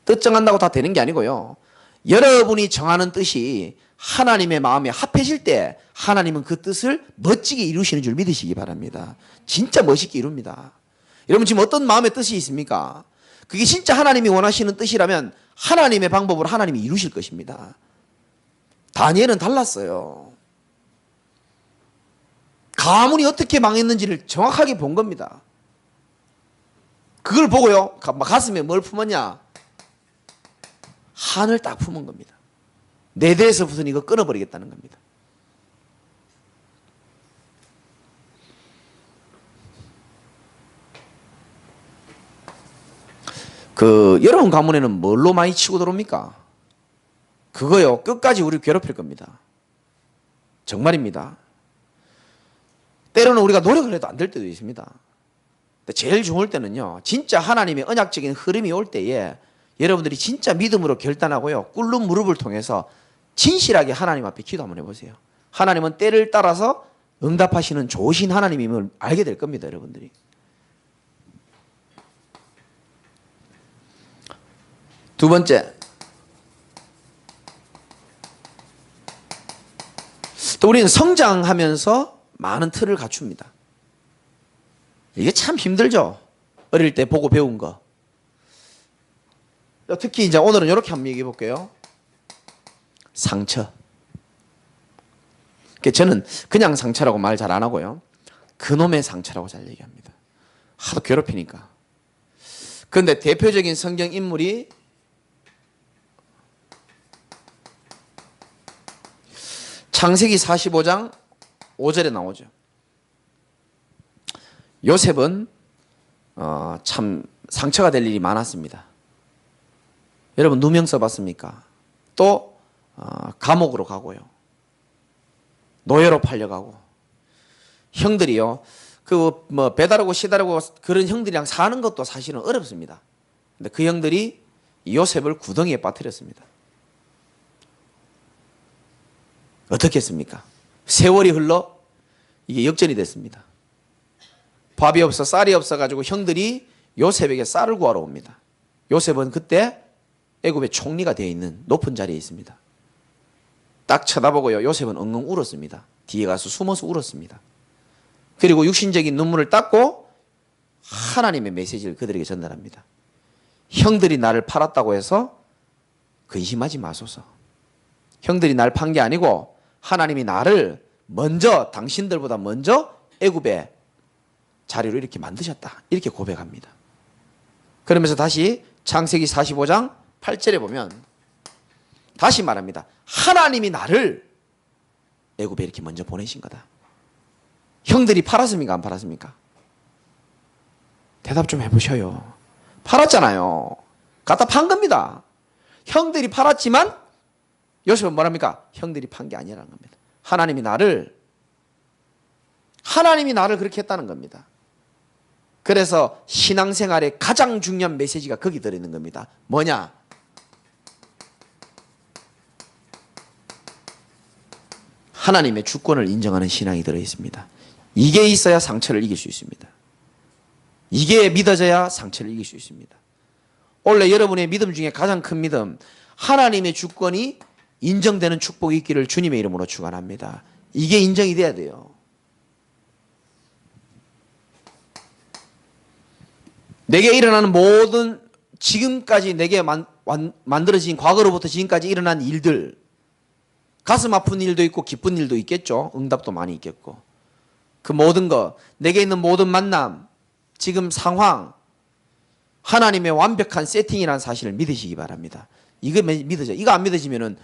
뜻 정한다고 다 되는 게 아니고요. 여러분이 정하는 뜻이 하나님의 마음에 합해질 때 하나님은 그 뜻을 멋지게 이루시는 줄 믿으시기 바랍니다. 진짜 멋있게 이룹니다. 여러분 지금 어떤 마음의 뜻이 있습니까? 그게 진짜 하나님이 원하시는 뜻이라면 하나님의 방법으로 하나님이 이루실 것입니다. 다니엘은 달랐어요. 가문이 어떻게 망했는지를 정확하게 본 겁니다. 그걸 보고요, 가슴에 뭘 품었냐? 한을 딱 품은 겁니다. 내 대에서부터는 이거 끊어버리겠다는 겁니다. 여러분 가문에는 뭘로 많이 치고 들어옵니까? 그거요, 끝까지 우리를 괴롭힐 겁니다. 정말입니다. 때로는 우리가 노력을 해도 안 될 때도 있습니다. 근데 제일 좋을 때는요, 진짜 하나님의 언약적인 흐름이 올 때에 여러분들이 진짜 믿음으로 결단하고요, 꿇는 무릎을 통해서 진실하게 하나님 앞에 기도 한번 해보세요. 하나님은 때를 따라서 응답하시는 좋으신 하나님임을 알게 될 겁니다, 여러분들이. 두 번째, 또 우리는 성장하면서 많은 틀을 갖춥니다. 이게 참 힘들죠. 어릴 때 보고 배운 거. 특히 이제 오늘은 이렇게 한번 얘기해 볼게요. 상처. 저는 그냥 상처라고 말 잘 안 하고요, 그놈의 상처라고 잘 얘기합니다. 하도 괴롭히니까. 그런데 대표적인 성경 인물이 창세기 45장 5절에 나오죠. 요셉은 참 상처가 될 일이 많았습니다. 여러분 누명 써봤습니까? 또 감옥으로 가고요, 노예로 팔려가고, 형들이요, 배다르고 시다르고 그런 형들이랑 사는 것도 사실은 어렵습니다. 근데 그 형들이 요셉을 구덩이에 빠뜨렸습니다. 어떻게 했습니까? 세월이 흘러 이게 역전이 됐습니다. 밥이 없어 쌀이 없어가지고 형들이 요셉에게 쌀을 구하러 옵니다. 요셉은 그때 애굽의 총리가 되어 있는 높은 자리에 있습니다. 딱 쳐다보고요, 요셉은 엉엉 울었습니다. 뒤에 가서 숨어서 울었습니다. 그리고 육신적인 눈물을 닦고 하나님의 메시지를 그들에게 전달합니다. 형들이 나를 팔았다고 해서 근심하지 마소서. 형들이 날 판 게 아니고 하나님이 나를 먼저, 당신들보다 먼저 애굽의 자리로 이렇게 만드셨다, 이렇게 고백합니다. 그러면서 다시 창세기 45장 8절에 보면 다시 말합니다. 하나님이 나를 애굽에 이렇게 먼저 보내신 거다. 형들이 팔았습니까? 안 팔았습니까? 대답 좀 해보셔요. 팔았잖아요. 갖다 판 겁니다. 형들이 팔았지만 요셉은 뭐랍니까? 형들이 판 게 아니라는 겁니다. 하나님이 나를 그렇게 했다는 겁니다. 그래서 신앙생활의 가장 중요한 메시지가 거기 들어있는 겁니다. 뭐냐? 하나님의 주권을 인정하는 신앙이 들어있습니다. 이게 있어야 상처를 이길 수 있습니다. 이게 믿어져야 상처를 이길 수 있습니다. 원래 여러분의 믿음 중에 가장 큰 믿음, 하나님의 주권이 인정되는 축복이 있기를 주님의 이름으로 축원합니다. 이게 인정이 돼야 돼요. 내게 일어나는 모든 지금까지 내게 만들어진 과거로부터 지금까지 일어난 일들, 가슴 아픈 일도 있고 기쁜 일도 있겠죠. 응답도 많이 있겠고, 그 모든 것, 내게 있는 모든 만남, 지금 상황, 하나님의 완벽한 세팅이라는 사실을 믿으시기 바랍니다. 이거 믿어져. 이거 안 믿어지면은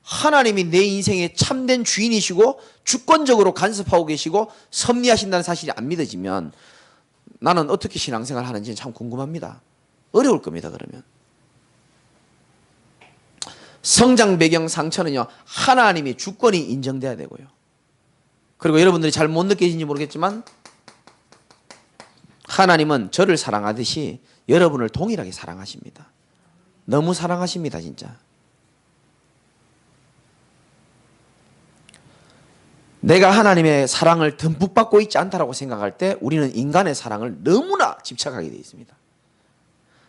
하나님이 내 인생의 참된 주인이시고 주권적으로 간섭하고 계시고 섭리하신다는 사실이 안 믿어지면 나는 어떻게 신앙생활 하는지 참 궁금합니다. 어려울 겁니다. 그러면 성장 배경 상처는요, 하나님의 주권이 인정돼야 되고요. 그리고 여러분들이 잘 못 느끼시는지 모르겠지만 하나님은 저를 사랑하듯이 여러분을 동일하게 사랑하십니다. 너무 사랑하십니다. 진짜. 내가 하나님의 사랑을 듬뿍 받고 있지 않다라고 생각할 때 우리는 인간의 사랑을 너무나 집착하게 되어 있습니다.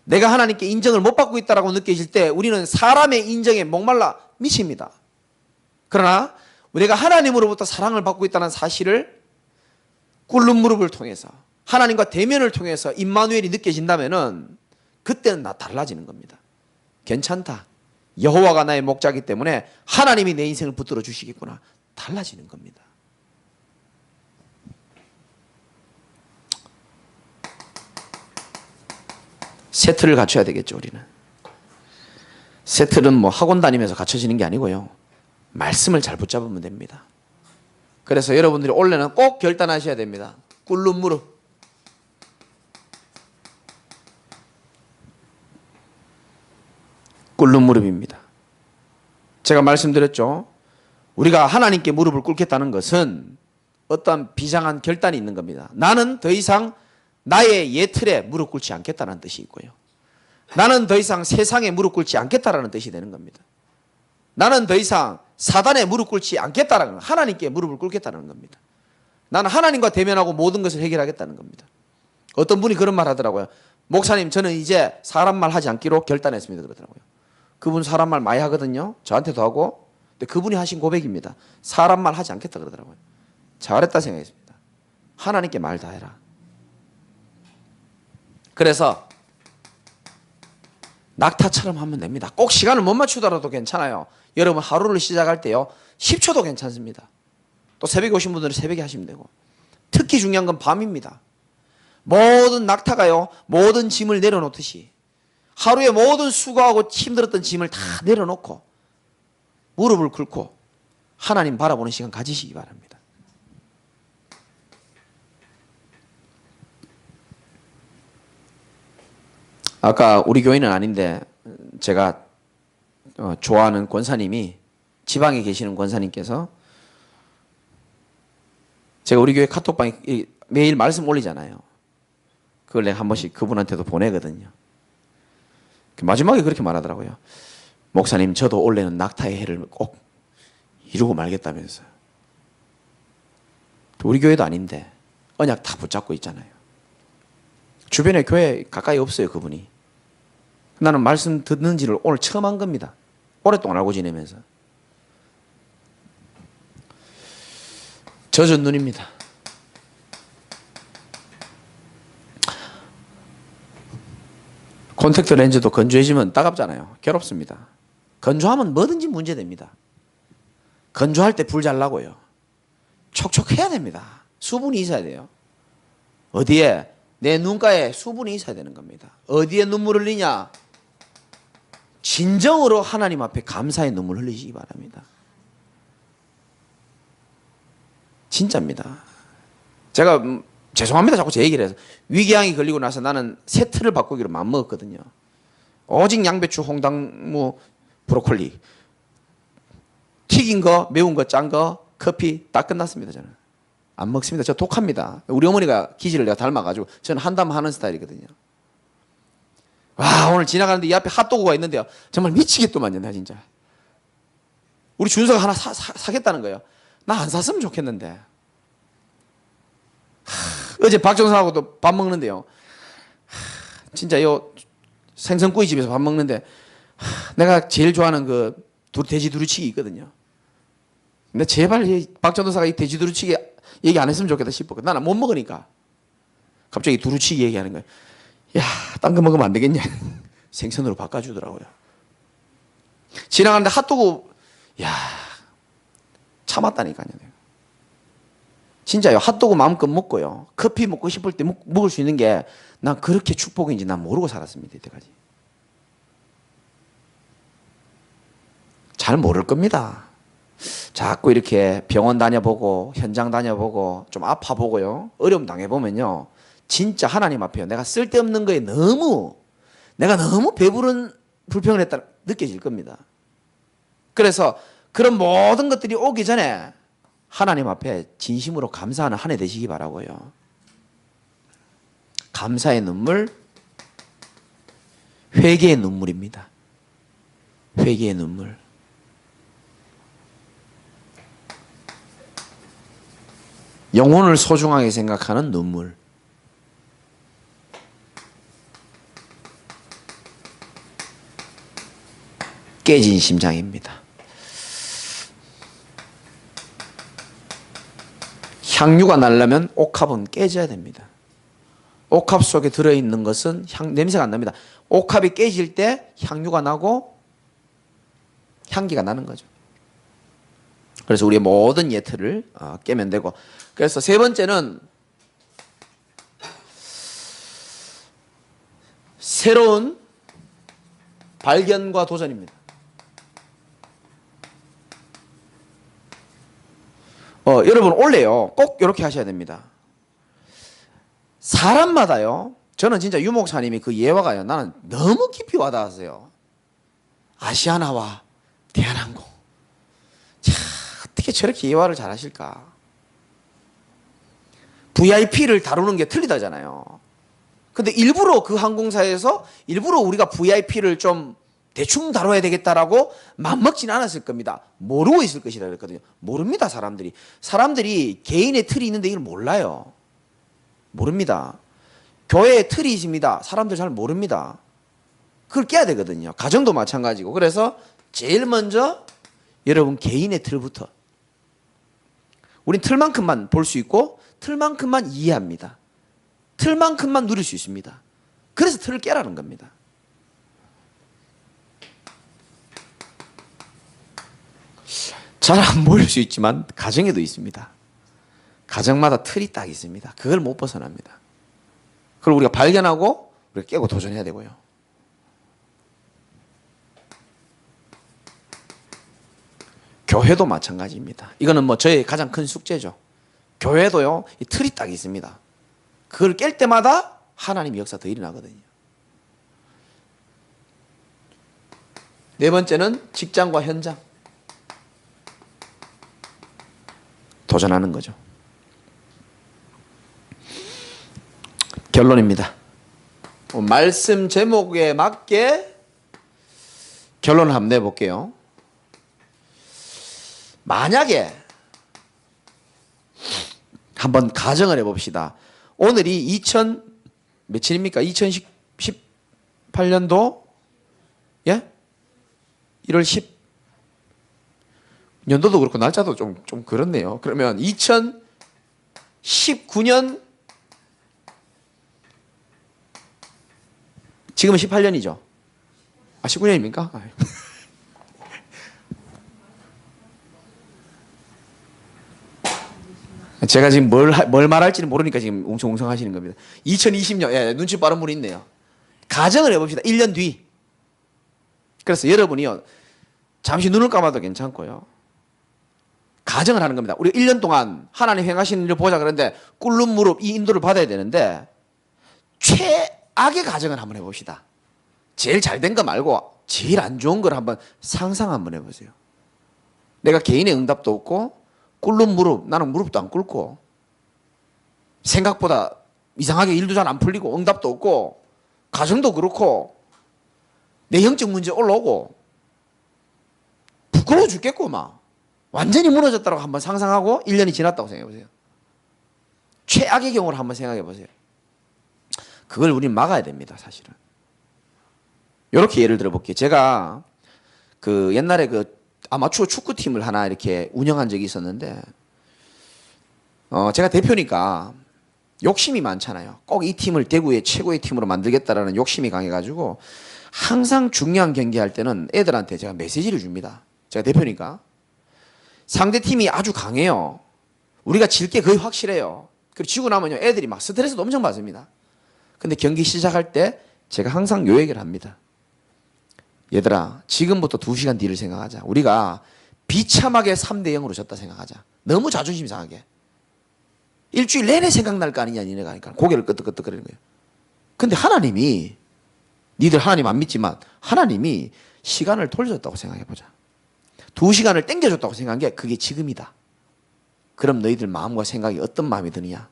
내가 하나님께 인정을 못 받고 있다고 느껴질 때 우리는 사람의 인정에 목말라 미칩니다. 그러나 우리가 하나님으로부터 사랑을 받고 있다는 사실을 꿇는 무릎을 통해서 하나님과 대면을 통해서 임마누엘이 느껴진다면은 그때는 나 달라지는 겁니다. 괜찮다. 여호와가 나의 목자이기 때문에 하나님이 내 인생을 붙들어 주시겠구나. 달라지는 겁니다. 세트를 갖춰야 되겠죠, 우리는. 세트는 뭐 학원 다니면서 갖춰지는 게 아니고요. 말씀을 잘 붙잡으면 됩니다. 그래서 여러분들이 올해는 꼭 결단하셔야 됩니다. 꿇는 무릎. 꿇는 무릎입니다. 제가 말씀드렸죠. 우리가 하나님께 무릎을 꿇겠다는 것은 어떤 비장한 결단이 있는 겁니다. 나는 더 이상 나의 예틀에 무릎 꿇지 않겠다는 뜻이 있고요. 나는 더 이상 세상에 무릎 꿇지 않겠다라는 뜻이 되는 겁니다. 나는 더 이상 사단에 무릎 꿇지 않겠다라는 겁니다. 하나님께 무릎을 꿇겠다는 겁니다. 나는 하나님과 대면하고 모든 것을 해결하겠다는 겁니다. 어떤 분이 그런 말 하더라고요. 목사님, 저는 이제 사람 말 하지 않기로 결단했습니다. 그러더라고요. 그분 사람 말 많이 하거든요. 저한테도 하고. 근데 그분이 하신 고백입니다. 사람 말 하지 않겠다 그러더라고요. 잘했다 생각했습니다. 하나님께 말 다 해라. 그래서 낙타처럼 하면 됩니다. 꼭 시간을 못 맞추더라도 괜찮아요. 여러분 하루를 시작할 때요. 10초도 괜찮습니다. 또 새벽에 오신 분들은 새벽에 하시면 되고. 특히 중요한 건 밤입니다. 모든 낙타가요. 모든 짐을 내려놓듯이 하루에 모든 수고하고 힘들었던 짐을 다 내려놓고 무릎을 꿇고 하나님 바라보는 시간 가지시기 바랍니다. 아까 우리 교회는 아닌데 제가 좋아하는 권사님이 지방에 계시는 권사님께서 제가 우리 교회 카톡방에 매일 말씀 올리잖아요. 그걸 내가 한 번씩 그분한테도 보내거든요. 마지막에 그렇게 말하더라고요. 목사님, 저도 올해는 낙타의 해를 꼭 이루고 말겠다면서요. 우리 교회도 아닌데 언약 다 붙잡고 있잖아요. 주변에 교회 가까이 없어요, 그분이. 나는 말씀 듣는지를 오늘 처음 한 겁니다. 오랫동안 알고 지내면서. 젖은 눈입니다. 콘택트 렌즈도 건조해지면 따갑잖아요. 괴롭습니다. 건조하면 뭐든지 문제됩니다. 건조할 때 불 잘 나고요. 촉촉해야 됩니다. 수분이 있어야 돼요. 어디에? 내 눈가에 수분이 있어야 되는 겁니다. 어디에 눈물 흘리냐? 진정으로 하나님 앞에 감사의 눈물 흘리시기 바랍니다. 진짜입니다. 제가 죄송합니다. 자꾸 제 얘기를 해서. 위궤양이 걸리고 나서 나는 세트를 바꾸기로 맘먹었거든요. 오직 양배추, 홍당무, 브로콜리. 튀긴 거, 매운 거, 짠 거, 커피 다 끝났습니다. 저는. 안 먹습니다. 저 독합니다. 우리 어머니가 기질을 내가 닮아가지고 저는 한담 하는 스타일이거든요. 와, 오늘 지나가는데 이 앞에 핫도그가 있는데요. 정말 미치겠더만요. 나 진짜. 우리 준서가 하나 사겠다는 거예요. 나 안 샀으면 좋겠는데. 어제 박정사하고도 밥 먹는데요. 진짜 요 생선구이집에서 밥 먹는데 내가 제일 좋아하는 그 돼지 두루치기 있거든요. 근데 제발 박정사가 이 돼지 두루치기 얘기 안 했으면 좋겠다 싶었거든. 나는 못 먹으니까. 갑자기 두루치기 얘기하는 거예요. 야, 딴 거 먹으면 안 되겠냐. 생선으로 바꿔주더라고요. 지나가는데 핫도그, 야, 참았다니까요. 진짜요. 핫도그 마음껏 먹고요. 커피 먹고 싶을 때 먹을 수 있는 게 난 그렇게 축복인지 난 모르고 살았습니다. 이때까지. 잘 모를 겁니다. 자꾸 이렇게 병원 다녀보고 현장 다녀보고 좀 아파보고요. 어려움 당해보면요. 진짜 하나님 앞에요. 내가 쓸데없는 거에 내가 너무 배부른 불평을 했다 느껴질 겁니다. 그래서 그런 모든 것들이 오기 전에 하나님 앞에 진심으로 감사하는 한 해 되시기 바라고요. 감사의 눈물, 회개의 눈물입니다. 회개의 눈물. 영혼을 소중하게 생각하는 눈물. 깨진 심장입니다. 향유가 나려면 옥합은 깨져야 됩니다. 옥합 속에 들어있는 것은 냄새가 안 납니다. 옥합이 깨질 때 향유가 나고 향기가 나는 거죠. 그래서 우리의 모든 예틀을 깨면 되고, 그래서 세 번째는 새로운 발견과 도전입니다. 여러분 원래요 꼭 이렇게 하셔야 됩니다. 사람마다요, 저는 진짜 유 목사님이 그 예화가요 나는 너무 깊이 와닿았어요. 아시아나와 대한항공, 자, 어떻게 저렇게 예화를 잘 하실까. VIP를 다루는 게 틀리다잖아요. 근데 일부러 그 항공사에서 일부러 우리가 VIP를 좀 대충 다뤄야 되겠다라고 맘먹지는 않았을 겁니다. 모르고 있을 것이라 그랬거든요. 모릅니다. 사람들이 개인의 틀이 있는데 이걸 몰라요. 모릅니다. 교회에 틀이 있습니다. 사람들 잘 모릅니다. 그걸 깨야 되거든요. 가정도 마찬가지고. 그래서 제일 먼저 여러분 개인의 틀부터. 우린 틀만큼만 볼 수 있고 틀만큼만 이해합니다. 틀만큼만 누릴 수 있습니다. 그래서 틀을 깨라는 겁니다. 잘 안 보일 수 있지만 가정에도 있습니다. 가정마다 틀이 딱 있습니다. 그걸 못 벗어납니다. 그걸 우리가 발견하고 우리가 깨고 도전해야 되고요. 교회도 마찬가지입니다. 이거는 뭐 저의 가장 큰 숙제죠. 교회도요, 이 틀이 딱 있습니다. 그걸 깰 때마다 하나님의 역사 더 일어나거든요. 네 번째는 직장과 현장. 도전하는 거죠. 결론입니다. 말씀 제목에 맞게 결론을 한번 내볼게요. 만약에 한번 가정을 해봅시다. 오늘이 며칠입니까? 2018년도 1월 10 년도도 그렇고 날짜도 좀 그렇네요. 그러면 2019년 지금은 18년이죠. 19년입니까? 제가 지금 뭘 말할지는 모르니까 지금 웅성웅성 하시는 겁니다. 2020년, 눈치 빠른 분이 있네요. 가정을 해봅시다. 1년 뒤. 그래서 여러분이요, 잠시 눈을 감아도 괜찮고요. 가정을 하는 겁니다. 우리 1년 동안 하나님 행하시는 일을 보자 그러는데 꿇는 무릎 이 인도를 받아야 되는데 최악의 가정을 한번 해봅시다. 제일 잘된 거 말고 제일 안 좋은 걸 한번 상상 한번 해보세요. 내가 개인의 응답도 없고 꿇는 무릎, 나는 무릎도 안 꿇고 생각보다 이상하게 일도 잘 안 풀리고 응답도 없고 가정도 그렇고 내 영적 문제 올라오고 부끄러워 죽겠고 막 완전히 무너졌다고 한번 상상하고 1년이 지났다고 생각해 보세요. 최악의 경우를 한번 생각해 보세요. 그걸 우리는 막아야 됩니다, 사실은. 이렇게 예를 들어 볼게요. 제가 그 옛날에 그 아마추어 축구팀을 하나 이렇게 운영한 적이 있었는데, 제가 대표니까 욕심이 많잖아요. 꼭 이 팀을 대구의 최고의 팀으로 만들겠다라는 욕심이 강해가지고 항상 중요한 경기할 때는 애들한테 제가 메시지를 줍니다. 제가 대표니까. 상대팀이 아주 강해요. 우리가 질 게 거의 확실해요. 그리고 지고 나면요, 애들이 막 스트레스도 엄청 받습니다. 근데 경기 시작할 때 제가 항상 요 얘기를 합니다. 얘들아, 지금부터 2시간 뒤를 생각하자. 우리가 비참하게 3대 0으로 졌다 생각하자. 너무 자존심 상하게. 일주일 내내 생각날 거 아니냐, 니네가 하니까. 고개를 끄덕끄덕거리는 거예요. 근데 하나님이, 니들 하나님 안 믿지만 하나님이 시간을 돌려줬다고 생각해보자. 2시간을 땡겨줬다고 생각한 게 그게 지금이다. 그럼 너희들 마음과 생각이 어떤 마음이 드느냐?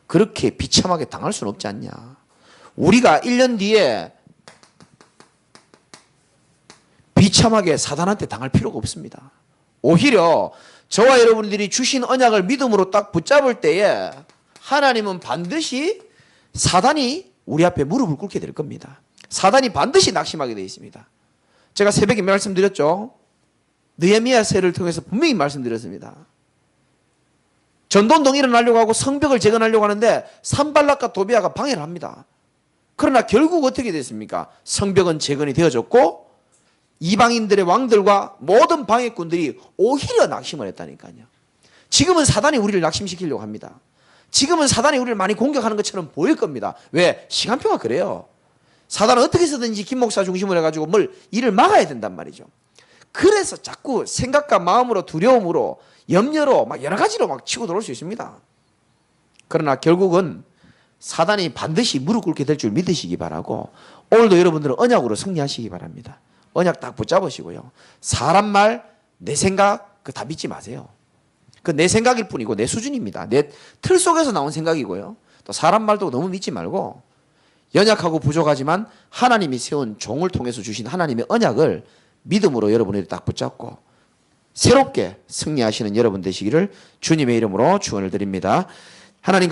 그렇게 비참하게 당할 수는 없지 않냐? 우리가 1년 뒤에 비참하게 사단한테 당할 필요가 없습니다. 오히려 저와 여러분들이 주신 언약을 믿음으로 딱 붙잡을 때에 하나님은 반드시 사단이 우리 앞에 무릎을 꿇게 될 겁니다. 사단이 반드시 낙심하게 되어 있습니다. 제가 새벽에 말씀드렸죠. 느헤미야서를 통해서 분명히 말씀드렸습니다. 전도운동이 일어나려고 하고 성벽을 재건하려고 하는데 산발락과 도비아가 방해를 합니다. 그러나 결국 어떻게 됐습니까? 성벽은 재건이 되어졌고 이방인들의 왕들과 모든 방해꾼들이 오히려 낙심을 했다니까요. 지금은 사단이 우리를 낙심시키려고 합니다. 지금은 사단이 우리를 많이 공격하는 것처럼 보일 겁니다. 왜? 시간표가 그래요. 사단은 어떻게 해서든지 김 목사 중심으로 해가지고 일을 막아야 된단 말이죠. 그래서 자꾸 생각과 마음으로 두려움으로 염려로 막 여러 가지로 막 치고 들어올 수 있습니다. 그러나 결국은 사단이 반드시 무릎 꿇게 될 줄 믿으시기 바라고 오늘도 여러분들은 언약으로 승리하시기 바랍니다. 언약 딱 붙잡으시고요. 사람 말, 내 생각 그 다 믿지 마세요. 그 내 생각일 뿐이고 내 수준입니다. 내 틀 속에서 나온 생각이고요. 또 사람 말도 너무 믿지 말고 연약하고 부족하지만 하나님이 세운 종을 통해서 주신 하나님의 언약을 믿음으로 여러분들이 딱 붙잡고 새롭게 승리하시는 여러분 되시기를 주님의 이름으로 축원을 드립니다. 하나님